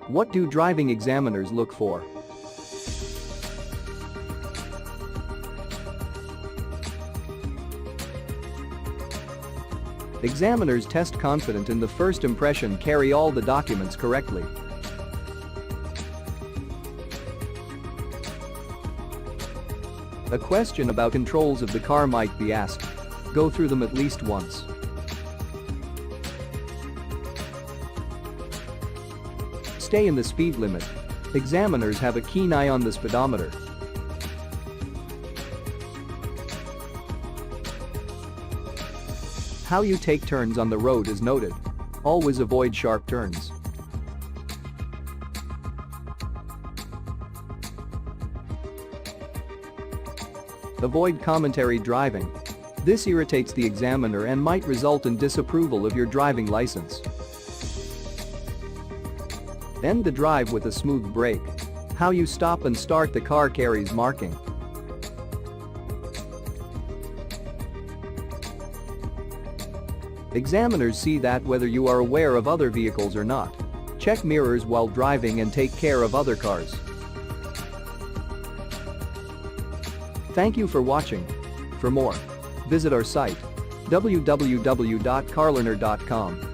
What do driving examiners look for? Examiners test confident in the first impression, carry all the documents correctly. A question about controls of the car might be asked. Go through them at least once. Stay in the speed limit. Examiners have a keen eye on the speedometer. How you take turns on the road is noted. Always avoid sharp turns. Avoid commentary driving. This irritates the examiner and might result in disapproval of your driving license. End the drive with a smooth brake. How you stop and start the car carries marking. Examiners see that whether you are aware of other vehicles or not. Check mirrors while driving and take care of other cars. Thank you for watching. For more, visit our site www.carlearner.com.